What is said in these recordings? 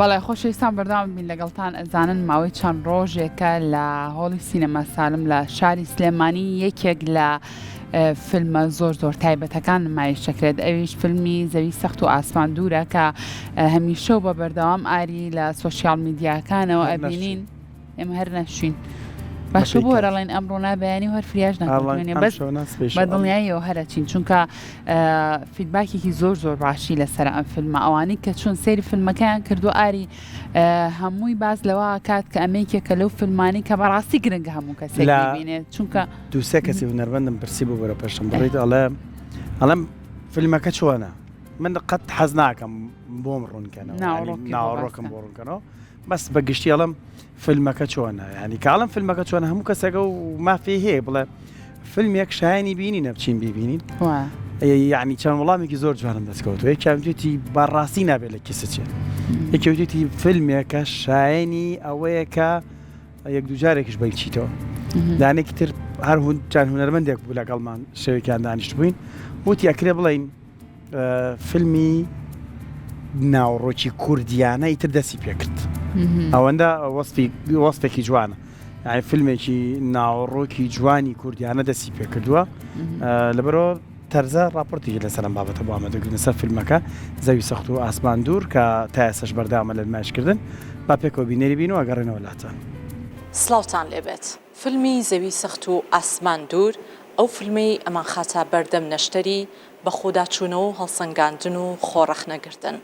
بەڵێ خۆشەویستان بەردەوام بین لەگەڵتان ئەزانن ماوەی چەند ڕۆژێکە لە هۆڵی سینەما سالم لە شاری سلێمانی یەکێک لە فیلمە زۆر تایبەتەکان نمایشەکرێت. ئەویش فیلمی زەوی سەخت و ئاسمان دوورە کە هەمیشە و بە بەردەوام ئاری لە سۆشیال میدیاکانەوە ئەبینین. ئێمە هەر نەشوین باشە بۆ وەرەڵێن ئەمڕۆ نابیانی و هەر فریاش ناکەوێنێ بەس بە دڵنیاییەوە هەرەچین چونکە فیدباکێکی زۆر باشی لەسەر ئەم فیلمە ئەوانەی کە چون سەیری فیلمەکەیان کردو ئاری هەمووی باز لەوە کات کە ئەمەیەکێکە لەو فیلمانی کە بەڕاستی گرنگە هەموو کەسێک ببینێت چونکە دووسێ کەسی هونەرمەندم پرسی بوو بەرە پێشم بڕیت ئەڵێم فیلمەکە چۆنە من قەت حەز ناکەم بۆم ڕوونکەنەوە ناوەڕۆکم بۆ ڕوونکەنەوە بەس بەگشتی ئەڵم فیلمەکە چۆنە ینی کاڵم فیلمەکە چۆنە هەموو کەسەکە و مافی هەیە بڵێ فیلمێک شایانی بینی نەبچین ببینین یعنی چەند وەڵامێکی زۆر جوانم دەستکەوتەوە یەکێتی بەڕاستی نابێت لە کیسە چێت یەکێتی فیلمێکە شایانی ئەوەیە کە یەک دووجارێکیش بەیچیتەوە دانێکی تر هەر چەند هونەرمەندێک بوو لەگەڵمان شەوێکیان دانیشت بووین وتی ئەکرێ بڵین فیلمی ناوڕۆکی کوردیانە ئیتر دەستی پێکرد ئەوەندە وەسپێکی جوانە یعنی فیلمێکی ناوڕۆکی جوانی کوردیانە دەستی پێکردووە لەبەرەوە تەرزە راپۆرتێکی لەسەرم بابەتە بۆ ئامادەکردن سەر فیلمەکە زەوی سەخت و ئاسمان دوور کە تا ئێستاش بەردەوامە لە نمایشکردن با پێکەوە بینێری بین و ئەگەڕێنەوە لاتان. سڵاوتان لێبێت. فیلمی زەوی سەخت و ئاسمان دوور ئەو فیلمەی ئەمان خاتە بەردەم نەشتەری بە خۆداچوونەوە و هەڵسەنگاندن و خۆڕەخنەگرتن.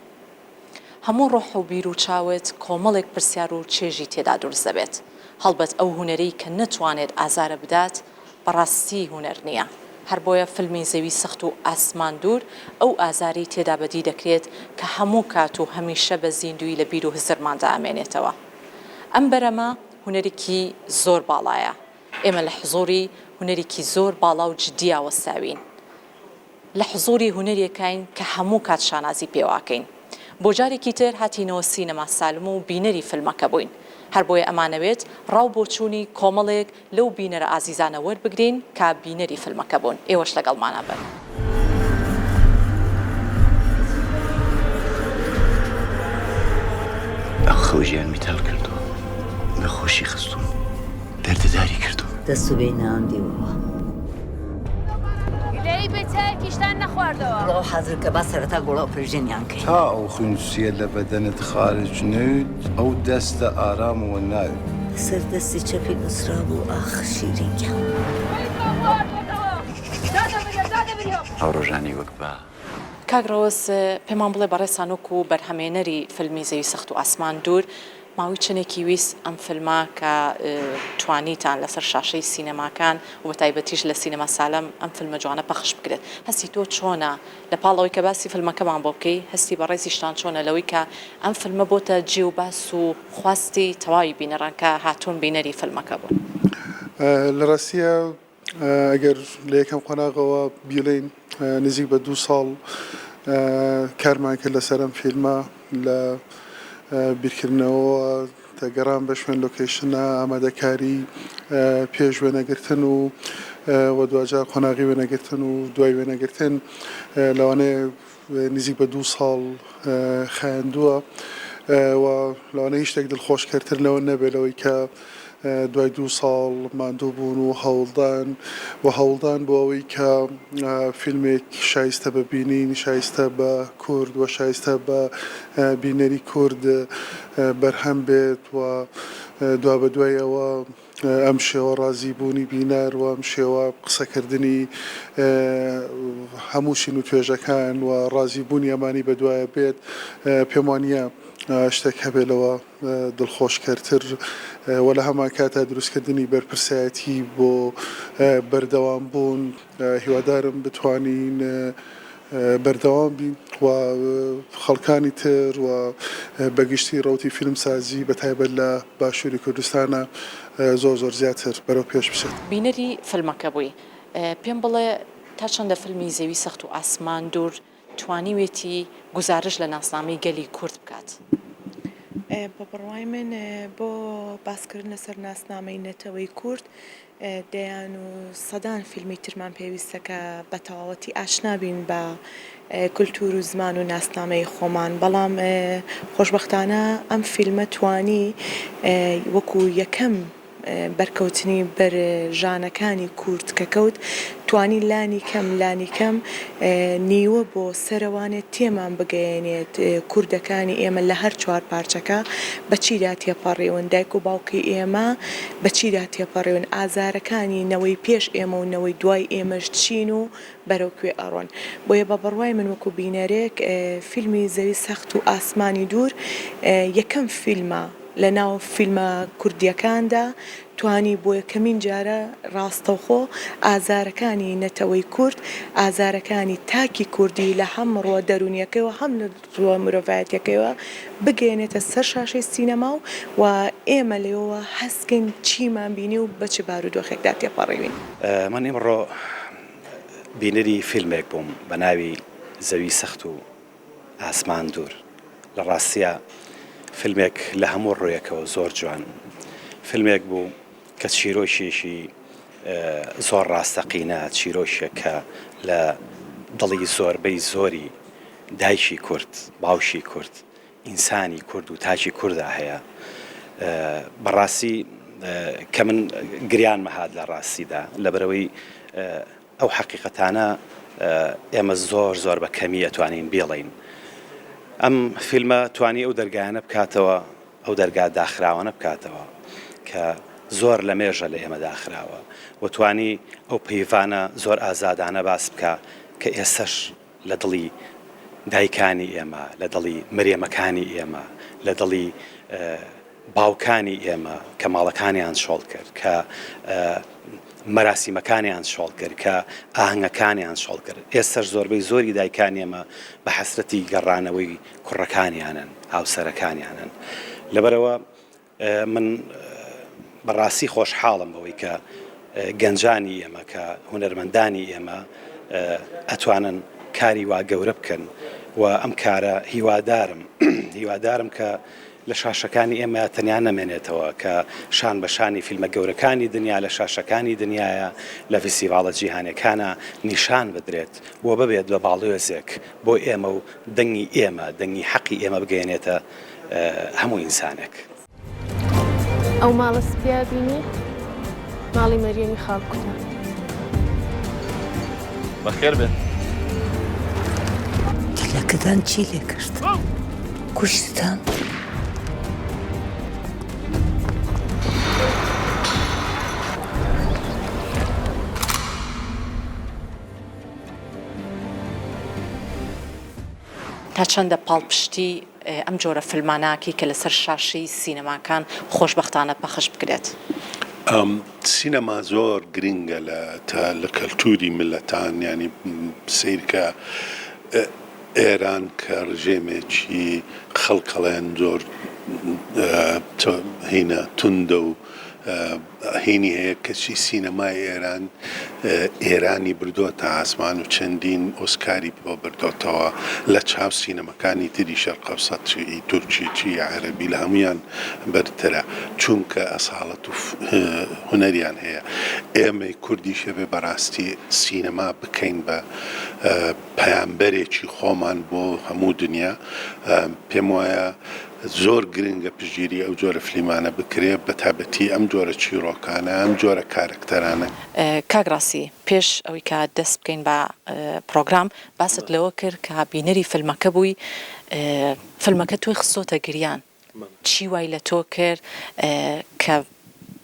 هەموو ڕۆح و بیر و چاوت کۆمەڵێک پرسیار و چێژی تێدا دروست دەبێت. هەڵبەت ئەو هونەرەی کە نەتوانێت ئازارە بدات بەڕاستی هونەر نییە. هەر بۆیە فیلمی زەوی سەخت و ئاسمان دوور ئەو ئازاری تێدا بەدی دەکرێت کە هەموو کات و هەمیشە بە زیندوی لە بیر و هزرماندا ئەمێنێتەوە. ئەم بەرەمە هونەرێکی زۆر باڵایە. ئێمە لە حزوری هونەرێکی زۆر باڵا و جددیە وەساوین. لە حزوری هونەرێکین کە هەموو کات شانازی پێواکەین. بۆ جارێکی تر هاتینەوە سینەما سالم و بینەری فیلمەکە بووین. هەر بۆیە ئەمانەوێت ڕاو بۆچوونی کۆمەڵێک لەو بینەرە ئازیزانە وەربگرین کە بینەری فیلمەکە بوون. ئێوەش لەگەڵمانە بن. خۆژیان میتال کردو بە خۆشی خستون دەردەداری کردو دەست و بێی ناندیوەوە لێی بێتەکیشتان نەخواردەوە ڕۆ حەزر کە با سەرەتا گوڵە ئۆپرژێنیان کەین تا ئەو خوێنوسیە لە بەدەنت خارج نەوت ئەو دەستە ئارامەوە ناوێت سەر دەستی چەپی نووسرا بوو ئاخ شیرینکە ئەو ڕۆژانی وەک بە کاگڕەوەس پێمان بڵێ بەڕێسانۆک و بەرهەمێنەری فیلمی زەوی سەخت و ئاسمان دوور ماوەی چنێکی ویست ئەم فیلمە کە توانیتان لەسەر شاشەی سینەماکان و بە تایبەتیش لە سینەما سالم ئەم فیلمە جوانە پەخش بکرێت. هەستی تۆ چۆنە لە پاڵەوەی کە باسی فیلمەکەمان بۆ بکەی هەستی بەڕێزیشتان چۆنە لەوەی کە ئەم فیلمە بۆتە جێ و باس و خواستی تەواوی بینەران کە هاتوون بینەری فیلمەکە بوون؟ لە ڕاستیە ئەگەر لە یەکەم قۆناغەوە بیڵێن نزیک بە 2 ساڵ کارمان کرد لەسەر ئەم فیلمە لە بیرکردنەوە تەگەڕان بە شوێن لۆکیشنە ئامادەکاری پێش وێنەگرتن و دوجار قۆناغی وێنەگرتن و دوای وێنەگرتن لەوانەیە نزیک بە 2 ساڵ خایاندووە و لەوانەیە هیچ شتێک دڵخۆشکەرتر لەوە نەبێتەوەی کە دوای 2 ساڵ ماندوو بوون و هەوڵدان بۆ ئەوەی کە فیلمێک شایستە بە بینین شایستە بە کورد و شایستە بە بینەری کورد بەرهەم بێت و دوا بە دوای ئەوە ئەم شێوە ڕازی بوونی بینەر و ئەم شێوە قسەکردنی هەموو شین و توێژەکان و ڕازی بوونی ئەمانی بە دوایە بێت پێم وانییە شتێک هەبێتەوە دڵخۆشکەرتر و لە هەمان کاتە دروستکردنی بەرپرسایەتی بۆ بەردەوام بوون هیوادارم بتوانین بەردەوام بین و خەڵکانی تر و بەگشتی ڕوتی فیلمسازی بەتایبەت لە باشووری کوردستانە زۆر زیاتر بەرەو پێش بچێت. بینەری فیلمەکە بووی پێم بڵێ تا چەندە فیلمی زەوی سەخت و ئاسمان دوور توانیوێتی گزارش لە ناسنامەی گەلی کورد بکات؟ بە بڕوای من بۆ باسکردن لەسەر ناسنامەی نەتەوەی کورد دەیان و سەدان فیلمی ترمان پێویستە کە بە تەواوەتی ئاشنابین بە کولتور و زمان و ناسنامەی خۆمان بەڵام خۆشبەختانە ئەم فیلمە توانی وەکو یەکەم بەرکەوتنی بەر ژانەکانی کورد کە کەوت توانی لانی کەم نیوە بۆ سەرەوانێت تێمان بگەیەنێت کوردەکانی ئێمە لە هەر چوار پارچەکە بەچیدا تێپەڕێون دایک و باوکی ئێمە بەچیدا تێپەڕێون ئازارەکانی نەوەی پێش ئێمە و نەوەی دوای ئێمەش چین و بەرەو کوێ ئەڕۆن بۆیە بە بڕوای من وەکو بینەرێک فیلمی زەوی سەخت و ئاسمانی دوور یەکەم فیلمە لە ناو فیلمە کوردیەکاندا توانی بۆ یەکەمین جارە ڕاستەوخۆ ئازارەکانی نەتەوەی کورد ئازارەکانی تاکی کوردی لە هەم ڕۆ دەرونیەکەیەوە هەم لە ڕۆ مرۆڤایەتیەکەیەوە بگەێنێتە سەر شاشەی سینەما و ئێمە لێەوە هەستکەین چیمان بینی و بە چ بارودۆخێکدا تێپەڕێوین. من ئێمڕۆ بینەری فیلمێک بووم بە ناوی زەوی سەخت و ئاسمان دوور لە ڕاستیە فیلمێک لە هەموو ڕوویەکەوە زۆر جوان فیلمێک بوو کە چیرۆشێکی زۆر ڕاستەقینە چیرۆشێک کە لە دڵی زۆربەی زۆری دایکی کورد باوشی کورد ئینسانی کورد و تاکی کووردا هەیە بەڕاستی کە من گریان مەهات لە ڕاستیدا لەبەرەوەی ئەو حەقیقەتانە ئێمە زۆر بە کەمی ئەتوانین بێڵین ئەم فیلمە توانی ئەو دەرگایانە بکاتەوە ئەو دەرگا داخراوانە بکاتەوە کە زۆر لە مێژە لە ئێمە داخراوە و توانی ئەو پەیوانە زۆر ئازادانە باس بکە کە ئێسەش لە دڵی دایکانی ئێمە لە دڵی مرێمەکانی ئێمە لە دڵی باوکانی ئێمە کە ماڵەکانیان شۆڵ کرد کە مەراسیمەکانیان شۆڵ کرد کە ئاهەنگەکانیان شۆڵ کرد ئێستش زۆربەی زۆری دایکان ئێمە بە حەسرەتی گەڕانەوەی کوڕەکانیانن هاوسەرەکانیانن لەبەرەوە من بەڕاستی خۆشحاڵم بەوەی کە گەنجانی ئێمە کە هونەرمەندانی ئێمە ئەتوانن کاری وا گەورە بکەن و ئەم کارە هیوادارم کە لە شاشەکانی ئێمە تەنیا نەمێنێتەوە کە شان بە شانی فیلمە گەورەکانی دنیا لە شاشەکانی دنیاە لە فیستیڤاڵە جیهانیەکانە نیشان بدرێت بۆ ببێت بە باڵێزێک بۆ ئێمە و دەنگی حەقی ئێمە بگەێنێتە هەموو ئینسانێک. ئەو ماڵە سپیا بینی ماڵی مەریەمی خاڵکوتە بەخێر بێت لەکەدان چی لێ کرد کوشتتان تا چەندە پاڵپشتی ئەم جۆرە فیلماناکی کە لەسەر شاشەی سینەماکان خۆشبەختانە پەخش بکرێت. سینەما زۆر گرنگە لە کەلتوری ملەتان ینی سیرکە ئێران کە ڕژێمێکی خەڵکەڵیان زۆر هینە توندە و هینی هەیە کەچی سینەمای ئێران ئێرانی بردۆتە ئاسمان و چەندین ئۆسکاری بۆ بردۆتەوە لە چاو سینەمەکانی تری شەرقە وسەطی تورکی چی عەرەبی لە هەمویان بەرترە چونکە ئەساڵەت و هونەریان هەیە ئێمەی کوردیشە بێ بەڕاستی سینەما بکەین بە پەیامبەرێکی خۆمان بۆ هەموو دنیا پێم وایە زۆر گرنگە پژگیری ئەو جۆرە فلیمانە بکرێ بە تابەتی ئەم جۆرە چیرۆکانە ئەم جۆرە کارکتەرانە. کاگڕاستی پێش ئەوەی کە دەست بکەین بە پرۆگرام باست لەوە کرد کە بینەری فیلمەکە بووی فیلمەکە توی خستۆتە گریان چی وای لە تۆ کرد کە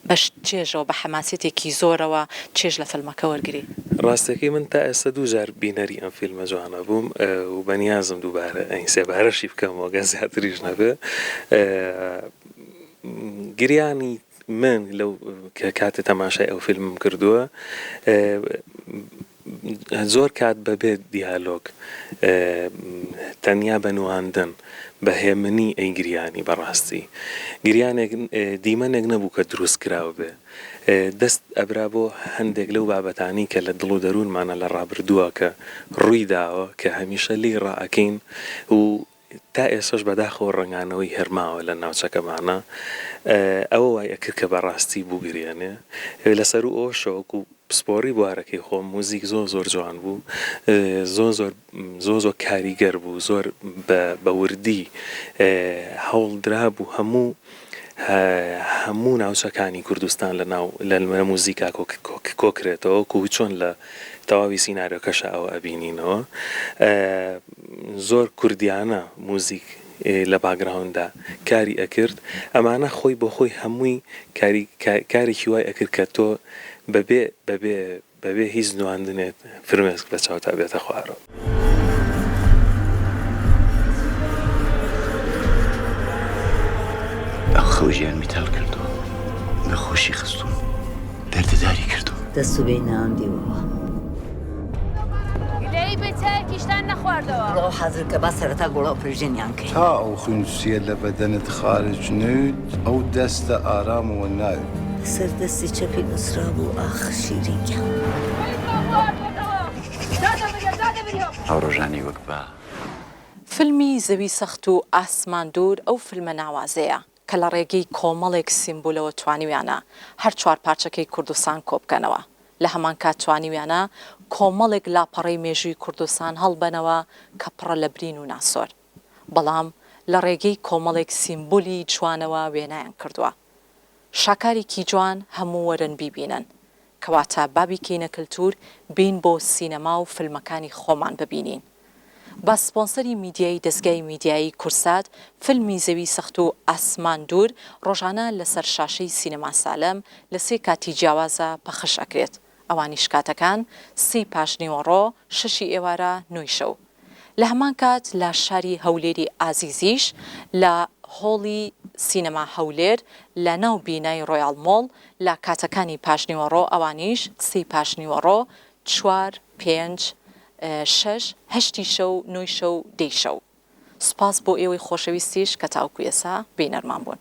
بەش چێژەوە بە حەماسێتێکی زۆرەوە چێژ لە فیلمەکە وەرگری. ڕاستەکەی من تا ئێستا 2 جار بینەری ئەم فیلمە جوانە بووم و بەنیازم دووبارە ئەین سێبارەشی بکەم وەگە زیاتریش نەبێ گریانی من لەو کاتە تەماشای ئەو فیلمم کردووە زۆر کات بەبێت دیالۆگ تەنیا بەنواندن بەهێمنی ئەی گریانی بەڕاستی گریانێک دیمەنێک نەبوو کە دروست کراوە بێ دەست ئەبرا بۆ هەندێک لەو بابەتانی کە لە دڵ و دەروونمانە لە ڕابردووە کە ڕووی داوە کە هەمیشە لی ڕائەکەین و تا ئێسش بەداخەوە ڕنگانەوەی هەرماوە لە ناوچەکەمانە ئەوە وای ئەکرد کە بەڕاستی بووگرێنێ لەسەر ئەو شەوەکو پسپۆڕی بوارەکەی خۆم موزیک زۆر جوان بوو زۆر کاریگەر بوو زۆر بە وردی هەوڵدرا بوو هەموو ناوچەکانی کوردستان لە موزیکا کۆکرێتەوە و چۆن لە تەواوی سیناریۆکەشە ئەوە ئەبینینەوە زۆر کوردیانە موزیک لە باگراوندا کاری ئەکرد ئەمانە خۆی بۆ خۆی هەمووی کارێکی وای ئەکرد کە تۆ بەبێ هیچ نواندنێت فرمێسک لە چاوتا بێتە خوارەوە. ئەو خەوژیان میتال کردو بە خۆشی خستون دەردەداری کردو دەست و بێ نام دیوەوە گلەی بچە کیشتان نەخواردەوە ڕۆ حەزرکە با سەرەتا گوڵە و پرژێنیان کرد تا ئەو خوێنسیە لە بەدەنت خارج نوت ئەو دەستە ئارامەوە ناوێت سەر دەستی چەپی بسرا بوو ئاخ شیرینکە ئەو ڕۆژانی وەک بە فیلمی زەوی سەخت و ئاسمان دوور ئەو فیلمە ناوازەیە کە لە ڕێگەی کۆمەڵێک سیمبولەوە توانیویانە هەر چوار پارچەکەی کوردستان کۆبکەنەوە لە هەمان کات توانیویانە کۆمەڵێک لاپەڕەی مێژووی کوردستان هەڵبەنەوە کە پڕە لە برین و ناسۆر بەڵام لە ڕێگەی کۆمەڵێک سیمبولی جوانەوە وێنایان کردووە شاکارێکی جوان هەموو وەرن بیبینن کەواتە بابی کەینە کللتور بین بۆ سینەما و فیلمەکانی خۆمان ببینین بە سپۆنسەری میدیایی دەستگای میدیایی کورسات فیلمی زەوی سەخت و ئاسمان دوور ڕۆژانە لەسەر شاشەی سینەما سالەم لە 3 کاتی جیاوازە پەخش ئەکرێت ئەوانیش کاتەکان 3 پاشنیوەڕۆ 6 ئێوارە 9 شەو لە هەمان کات لە شاری هەولێری ئازیزیش لە هۆڵی سینەما هەولێر لە ناو بینای ڕۆیاڵ مۆڵ لە کاتەکانی پاشنیوەڕۆ ئەوانیش 3 پاشنیوەڕۆ 4 5 6 8 شەو 9 شەو 10 شەو سوپاس بۆ ئێوەی خۆشەویستیش کە تاوکو ئێستا بینەرمان بوون